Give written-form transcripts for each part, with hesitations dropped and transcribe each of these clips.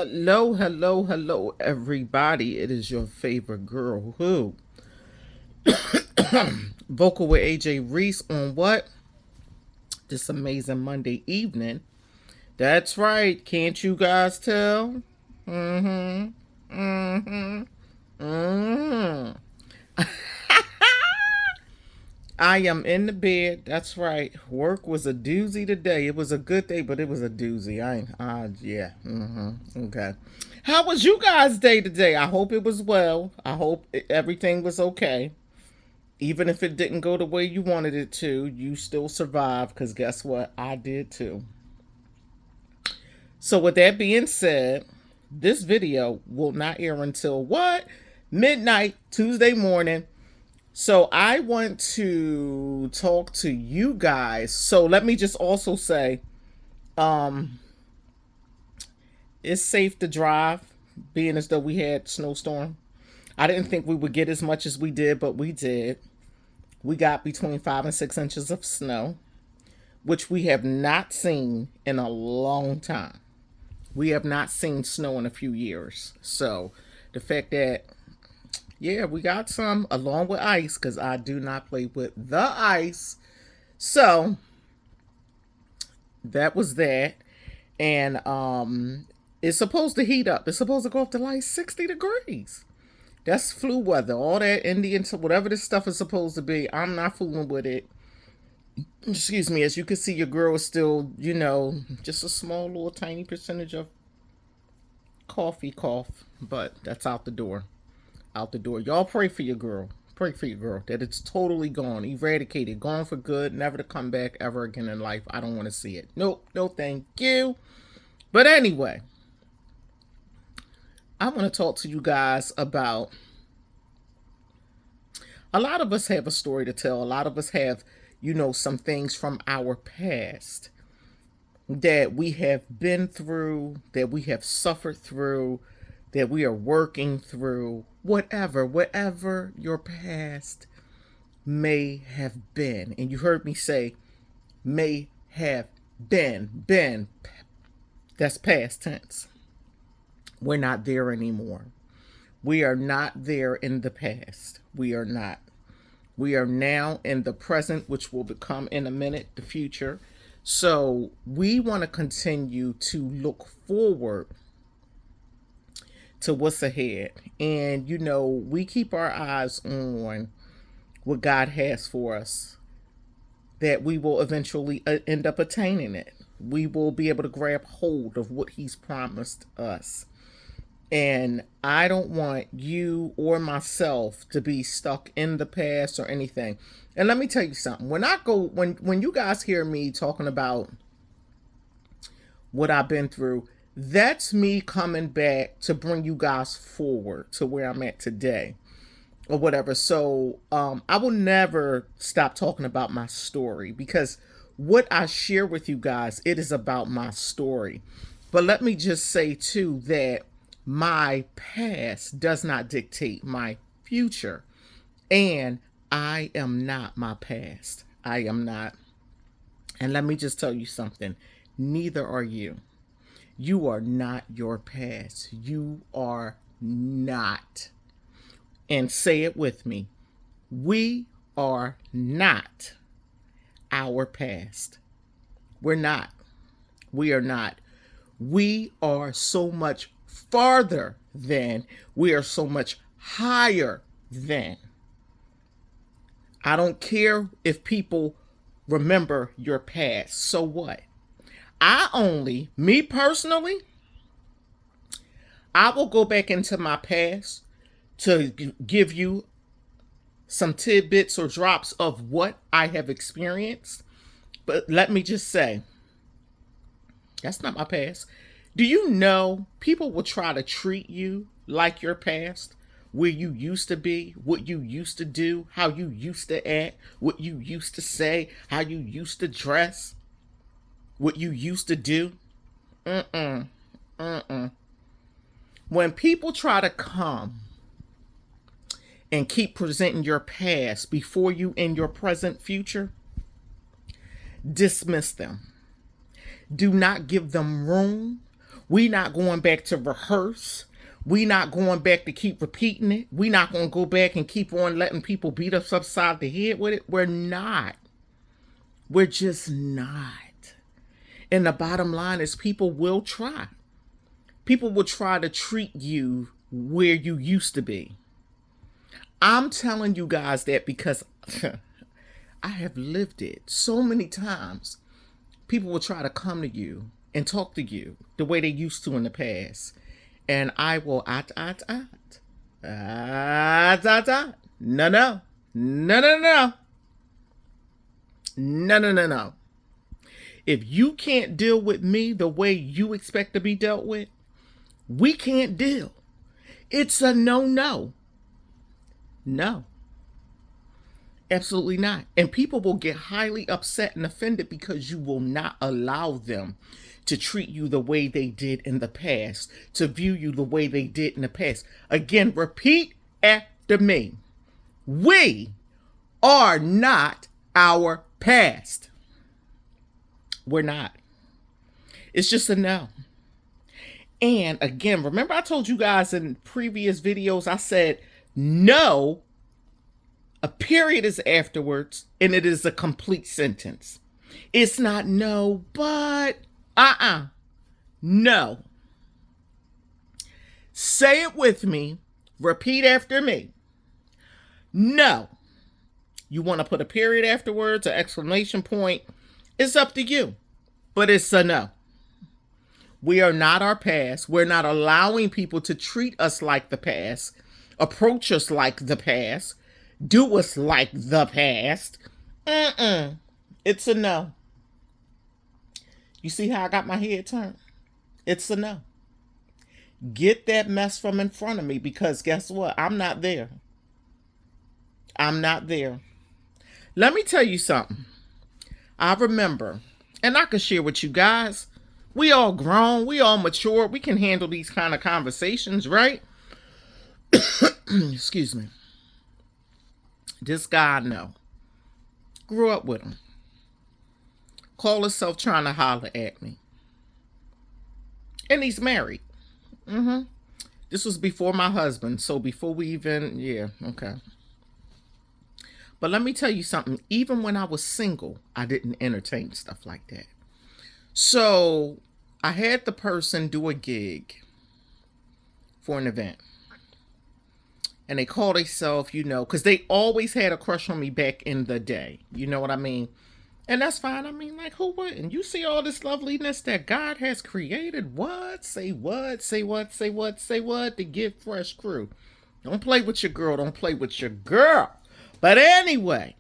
Hello, hello, hello, everybody. It is your favorite girl who vocal with AJ Reese on what? This amazing Monday evening. That's right. Can't you guys tell? Mm-hmm. Mm-hmm. Mm-hmm. I am in the bed. That's right. Work was a doozy today. It was a good day, but it was a doozy. I ain't. Yeah. Okay. How was you guys' day today? I hope it was well. I hope everything was okay. Even if it didn't go the way you wanted it to, you still survived. Cause guess what? I did too. So with that being said, this video will not air until what? Midnight Tuesday morning. So I want to talk to you guys. So let me just also say, um, it's safe to drive, being as though we had snowstorm. I didn't think we would get as much as we did, but we did. We got between 5 and 6 inches of snow, which we have not seen in a long time. We have not seen snow in a few years. So the fact that yeah, we got some along with ice because I do not play with the ice. So that was that. And it's supposed to heat up. It's supposed to go up to like 60 degrees. That's flu weather. All that Indian, whatever this stuff is supposed to be. I'm not fooling with it. Excuse me. As you can see, your girl is still, just a small little tiny percentage of coffee cough. But that's out the door. Out the door. Y'all pray for your girl. Pray for your girl that it's totally gone, eradicated, gone for good, never to come back ever again in life. I don't want to see it. Nope, no thank you. But anyway, I want to talk to you guys about a lot of us have a story to tell. A lot of us have, some things from our past that we have been through, that we have suffered through, that we are working through, whatever your past may have been. And you heard me say may have been. That's past tense. We're not there anymore. We are not there in the past. We are not. We are now in the present, which will become in a minute the future. So we want to continue to look forward to what's ahead. And, we keep our eyes on what God has for us, that we will eventually end up attaining it. We will be able to grab hold of what He's promised us. And I don't want you or myself to be stuck in the past or anything. And let me tell you something. When you guys hear me talking about what I've been through, that's me coming back to bring you guys forward to where I'm at today or whatever. So I will never stop talking about my story because what I share with you guys, it is about my story. But let me just say too that my past does not dictate my future. And I am not my past. I am not. And let me just tell you something. Neither are you. You are not your past. You are not. And say it with me. We are not our past. We're not. We are not. We are so much farther than. We are so much higher than. I don't care if people remember your past. So what? Me personally, I will go back into my past to give you some tidbits or drops of what I have experienced. But let me just say, that's not my past. Do you know people will try to treat you like your past? Where you used to be, what you used to do, how you used to act, what you used to say, how you used to dress, what you used to do. When people try to come and keep presenting your past before you in your present future, dismiss them. Do not give them room We not going back to rehearse. We not going back to keep repeating it. We not going to go back and keep on letting people beat us upside the head with it. We're not. We're just not. And the bottom line is people will try. People will try to treat you where you used to be. I'm telling you guys that because I have lived it so many times. People will try to come to you and talk to you the way they used to in the past. And I will, no, no, no, no, no. No, no, no, no. If you can't deal with me the way you expect to be dealt with, we can't deal. It's a no. No. Absolutely not. And people will get highly upset and offended because you will not allow them to treat you the way they did in the past, to view you the way they did in the past. Again, repeat after me. We are not our past. We're not. It's just a no. And again, remember I told you guys in previous videos, I said, no, a period is afterwards, and it is a complete sentence. It's not no, but, no. Say it with me. Repeat after me. No. You want to put a period afterwards, an exclamation point. It's up to you, but it's a no. We are not our past. We're not allowing people to treat us like the past, approach us like the past, do us like the past. It's a no. You see how I got my head turned? It's a no. Get that mess from in front of me, because guess what? I'm not there. I'm not there. Let me tell you something. I remember, and I can share with you guys, we all grown, we all mature, we can handle these kind of conversations, right? Excuse me. This guy I know, grew up with him, called himself trying to holler at me. And he's married. This was before my husband, so before we even, okay. But let me tell you something, even when I was single, I didn't entertain stuff like that. So I had the person do a gig for an event. And they called themselves, because they always had a crush on me back in the day. You know what I mean? And that's fine. I mean, like, who wouldn't? You see all this loveliness that God has created. What? Say what? Say what? Say what? Say what? The Get Fresh crew. Don't play with your girl. Don't play with your girl. But anyway,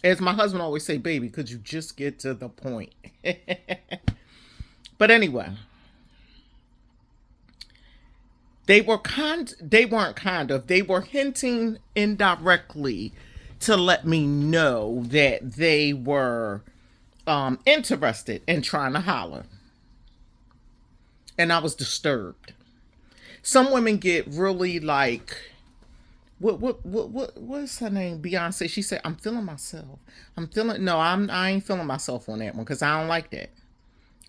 as my husband always say, baby, could you just get to the point? But anyway, they were hinting indirectly to let me know that they were interested in trying to holler. And I was disturbed. Some women get really like, what's her name? Beyonce. She said, I'm feeling myself. I ain't feeling myself on that one, because I don't like that.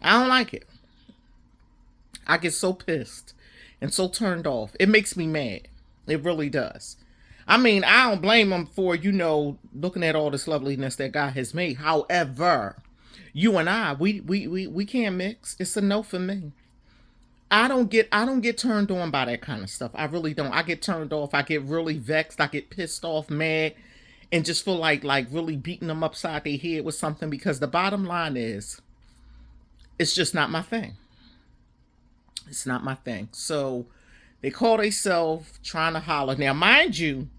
I don't like it. I get so pissed and so turned off. It makes me mad. It really does. I mean, I don't blame them for, looking at all this loveliness that God has made. However, you and I, we can't mix. It's a no for me. I don't get turned on by that kind of stuff. I really don't. I get turned off. I get really vexed. I get pissed off, mad, and just feel like really beating them upside their head with something, because the bottom line is, it's just not my thing. It's not my thing. So they call themselves trying to holler. Now, mind you,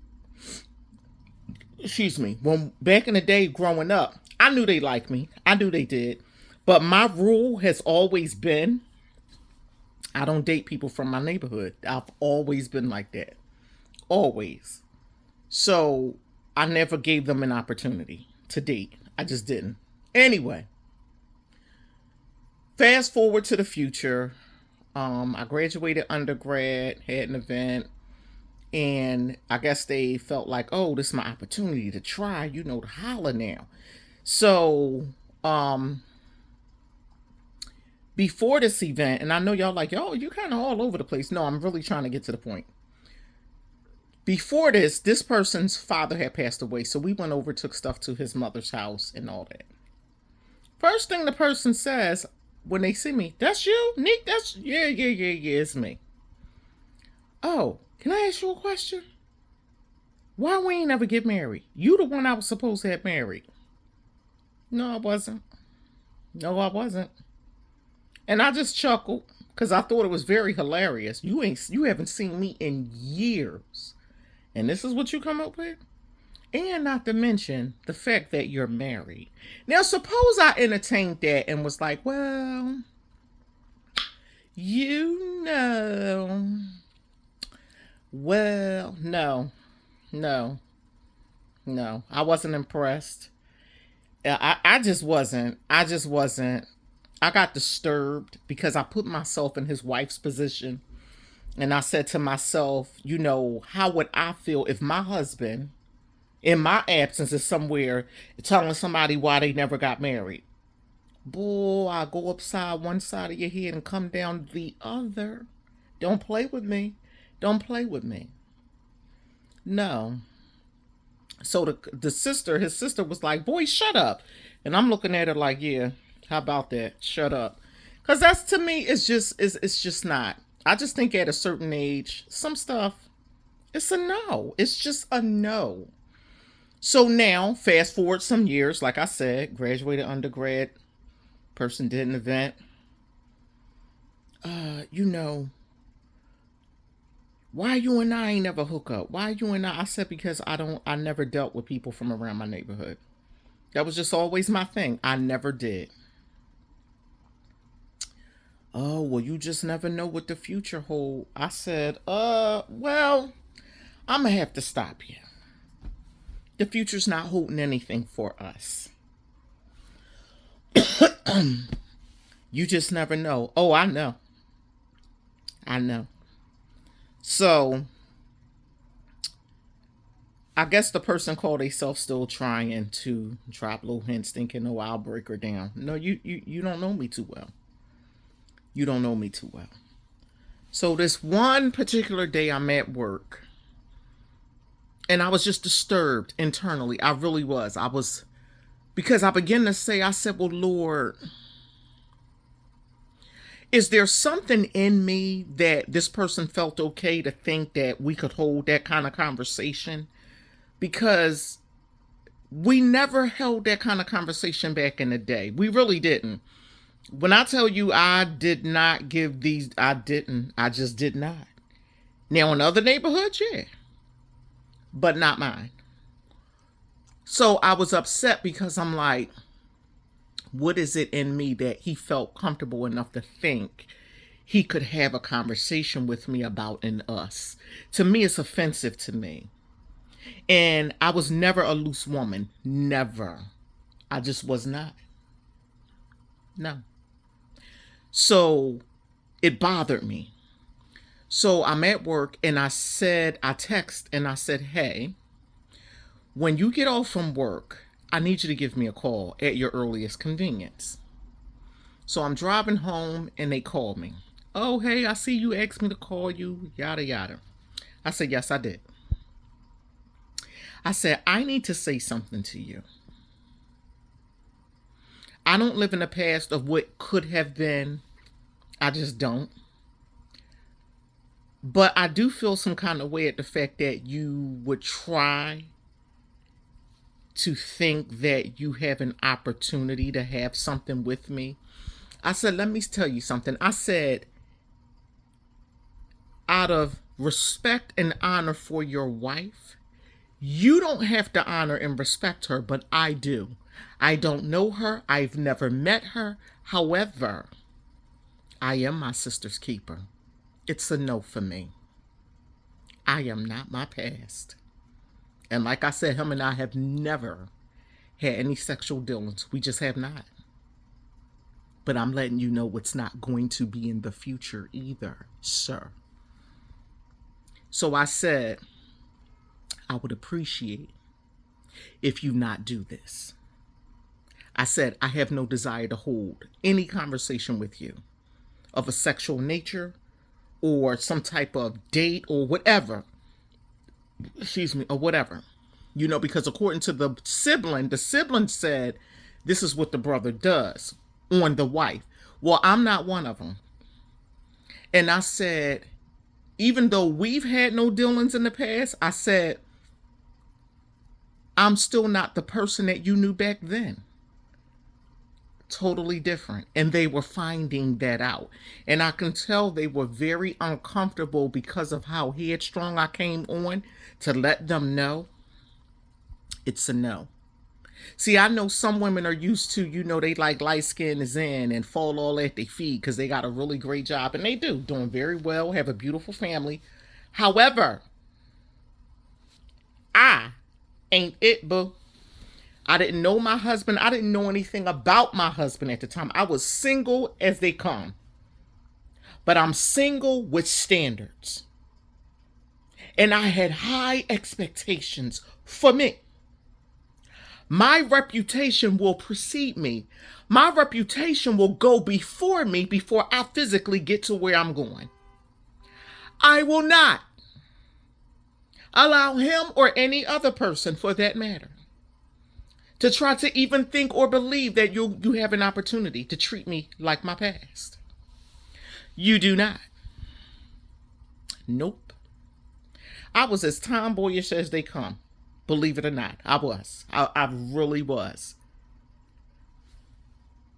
when back in the day growing up, I knew they liked me. I knew they did. But my rule has always been, I don't date people from my neighborhood. I've always been like that. Always. So I never gave them an opportunity to date. I just didn't. Anyway. Fast forward to the future. I graduated undergrad, had an event, and I guess they felt like, oh, this is my opportunity to try, to holler now. So, Before this event, and I know y'all like, oh, you kind of all over the place. No, I'm really trying to get to the point. Before this person's father had passed away, so we went over, took stuff to his mother's house and all that. First thing the person says when they see me, that's you, Nick? That's, yeah, it's me. Oh, can I ask you a question? Why we ain't never get married? You the one I was supposed to have married. No, I wasn't. No, I wasn't. And I just chuckled because I thought it was very hilarious. You haven't seen me in years. And this is what you come up with? And not to mention the fact that you're married. Now, suppose I entertained that and was like, well, you know. Well, no. I wasn't impressed. I just wasn't. I got disturbed because I put myself in his wife's position. And I said to myself, you know, how would I feel if my husband, in my absence, is somewhere telling somebody why they never got married? Boy, I go upside one side of your head and come down the other. Don't play with me. Don't play with me. No. So his sister was like, boy, shut up. And I'm looking at her like, yeah, how about that? Shut up. Because that's, to me, it's just not. I just think at a certain age, some stuff, it's a no. It's just a no. So now, fast forward some years, like I said, graduated undergrad, person did an event. You know, why you and I ain't never hook up? Why you and I said, because I never dealt with people from around my neighborhood. That was just always my thing. I never did. Oh, well, you just never know what the future hold. I said, well, I'm going to have to stop you. The future's not holding anything for us. You just never know. Oh, I know. So, I guess the person called themselves still trying to drop little hints, thinking, oh, I'll break her down. No, you don't know me too well. You don't know me too well. So this one particular day I'm at work and I was just disturbed internally. I really was. Because I began to say, I said, well, Lord, is there something in me that this person felt okay to think that we could hold that kind of conversation? Because we never held that kind of conversation back in the day. We really didn't. When I tell you I did not give these, I didn't. I just did not. Now in other neighborhoods, yeah. But not mine. So I was upset because I'm like, what is it in me that he felt comfortable enough to think he could have a conversation with me about in us? To me, it's offensive to me. And I was never a loose woman. Never. I just was not. No. So it bothered me. So I'm at work and I text and I said, hey, when you get off from work, I need you to give me a call at your earliest convenience. So I'm driving home and they call me. Oh, hey, I see you asked me to call you, yada, yada. I said, yes, I did. I said, I need to say something to you. I don't live in the past of what could have been. I just don't. But I do feel some kind of way at the fact that you would try to think that you have an opportunity to have something with me. I said, let me tell you something. I said, out of respect and honor for your wife, you don't have to honor and respect her, but I do. I don't know her. I've never met her. However, I am my sister's keeper. It's a no for me. I am not my past. And like I said, him and I have never had any sexual dealings. We just have not. But I'm letting you know what's not going to be in the future either, sir. So I said, I would appreciate if you not do this. I said, I have no desire to hold any conversation with you of a sexual nature or some type of date or whatever. Excuse me, or whatever. Because according to the sibling said this is what the brother does on the wife. Well, I'm not one of them. And I said, even though we've had no dealings in the past, I said, I'm still not the person that you knew back then. Totally different. And they were finding that out. And I can tell they were very uncomfortable because of how headstrong I came on to let them know it's a no. See, I know some women are used to, they like light skin is in and fall all at their feet because they got a really great job. And they do, doing very well, have a beautiful family. However, I ain't it, boo. I didn't know my husband. I didn't know anything about my husband at the time. I was single as they come. But I'm single with standards. And I had high expectations for me. My reputation will precede me. My reputation will go before me before I physically get to where I'm going. I will not allow him or any other person, for that matter, to try to even think or believe that you have an opportunity to treat me like my past. You do not. Nope. I was as tomboyish as they come. Believe it or not, I was. I really was.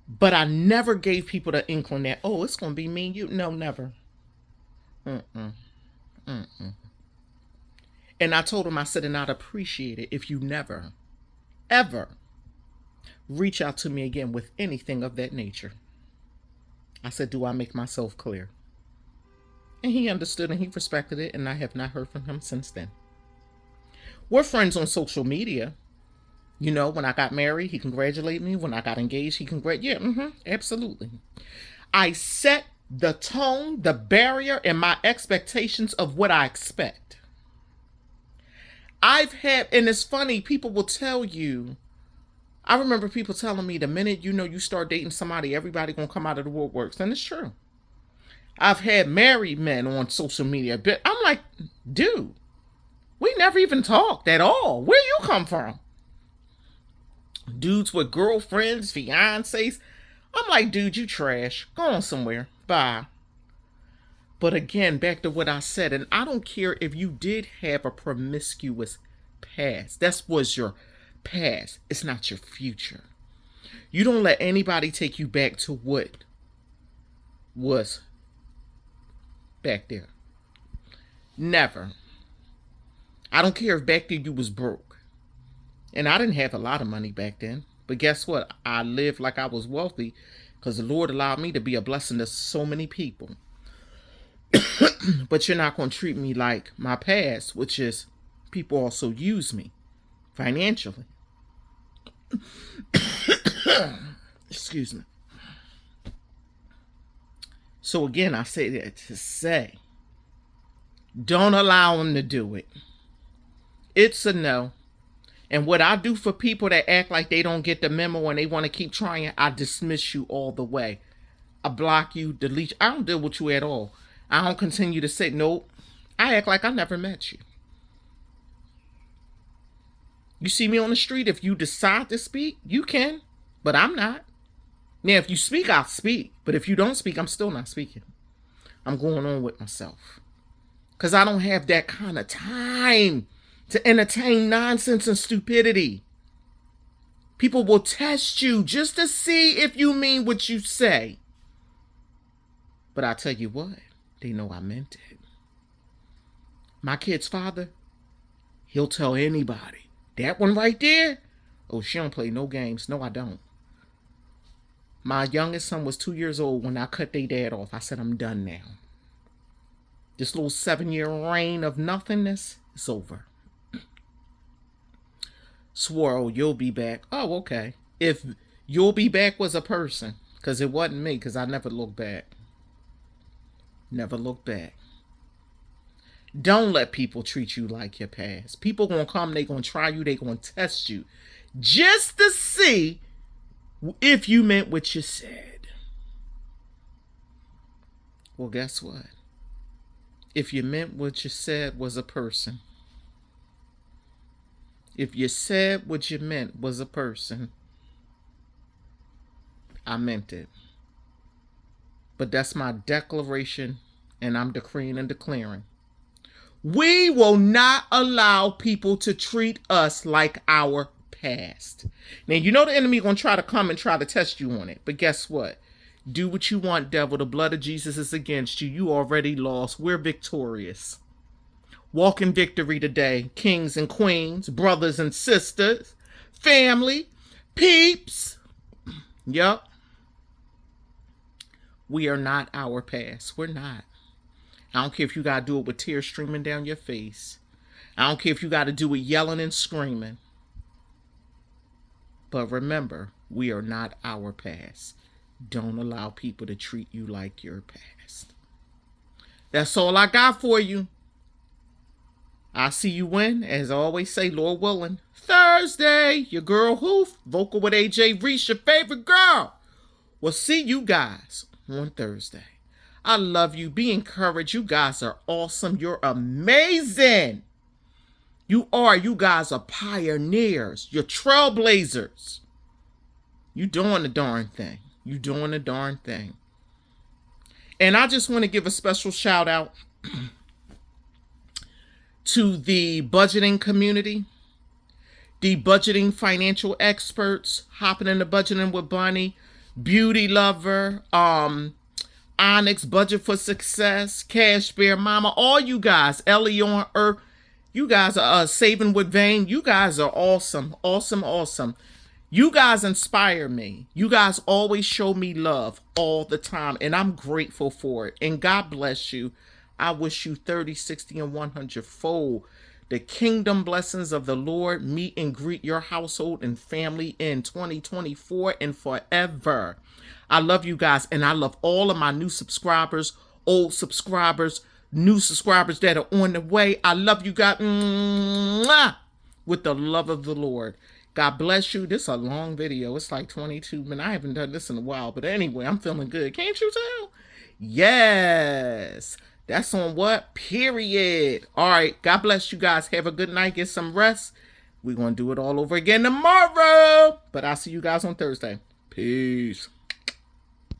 But I never gave people the inkling that, oh, it's going to be me and you. No, never. And I told him, I said, and I'd appreciate it if you never, ever reach out to me again with anything of that nature. I said, do I make myself clear? And he understood and he respected it, and I have not heard from him since then. We're friends on social media. When I got married, he congratulated me. When I got engaged, he congratulated. Yeah, absolutely. I set the tone, the barrier, and my expectations of what I expect. And it's funny, people will tell you, I remember people telling me the minute you start dating somebody, everybody gonna come out of the woodworks. And it's true. I've had married men on social media, but I'm like, dude, we never even talked at all. Where you come from? Dudes with girlfriends, fiancés. I'm like, dude, you trash. Go on somewhere. Bye. But again, back to what I said, and I don't care if you did have a promiscuous past. That was your past. It's not your future. You don't let anybody take you back to what was back there. Never. I don't care if back then you was broke. And I didn't have a lot of money back then. But guess what? I lived like I was wealthy because the Lord allowed me to be a blessing to so many people. But you're not going to treat me like my past, which is people also use me financially. Excuse me. So again, I say that to say, don't allow them to do it. It's a no. And what I do for people that act like they don't get the memo and they want to keep trying, I dismiss you all the way. I block you, delete you. I don't deal with you at all. I don't continue to say, nope. I act like I never met you. You see me on the street, if you decide to speak, you can, but I'm not. Now, if you speak, I'll speak. But if you don't speak, I'm still not speaking. I'm going on with myself. Because I don't have that kind of time to entertain nonsense and stupidity. People will test you just to see if you mean what you say. But I tell you what, they know I meant it. My kid's father, he'll tell anybody. That one right there? Oh, she don't play no games. No, I don't. My youngest son was 2 years old when I cut their dad off. I said, I'm done now. This little 7-year reign of nothingness is over. Swore, oh, you'll be back. Oh, okay. If you'll be back was a person, because it wasn't me, because I never looked back. Never looked back. Don't let people treat you like your past. People gonna come, they gonna try you, they gonna test you. Just to see If you meant what you said. Well, guess what? If you meant what you said was a person. If you said what you meant was a person, I meant it. But that's my declaration, and I'm decreeing and declaring. We will not allow people to treat us like our past. Now, you know the enemy going to try to come and try to test you on it. But guess what? Do what you want, devil. The blood of Jesus is against you. You already lost. We're victorious. Walk in victory today, kings and queens, brothers and sisters, family, peeps. Yup. We are not our past. We're not. I don't care if you got to do it with tears streaming down your face. I don't care if you got to do it yelling and screaming. But remember, we are not our past. Don't allow people to treat you like your past. That's all I got for you. I'll see you when, as I always say, Lord willing, Thursday. Your girl Hoof, Vocal with AJ Reese, your favorite girl. We'll see you guys on Thursday. I love you. Be encouraged. You guys are awesome. You're amazing. You guys are pioneers. You're trailblazers. You doing the darn thing. You doing the darn thing. And I just want to give a special shout out to the budgeting community, the budgeting financial experts, Hopping into Budgeting with Bunny, Beauty Lover, Onyx, Budget for Success, Cash Bear Mama, all you guys, Ellie on Earth, you guys are Saving with Vane. You guys are awesome, awesome, awesome. You guys inspire me. You guys always show me love all the time, and I'm grateful for it. And God bless you. I wish you 30, 60, and 100-fold. The kingdom blessings of the Lord meet and greet your household and family in 2024 and forever. I love you guys, and I love all of my new subscribers, old subscribers, new subscribers that are on the way. I love you guys with the love of the Lord. God bless you. This is a long video. It's like 22 minutes. I haven't done this in a while, but anyway, I'm feeling good. Can't you tell? Yes. That's on what? Period. All right. God bless you guys. Have a good night. Get some rest. We're going to do it all over again tomorrow. But I'll see you guys on Thursday. Peace.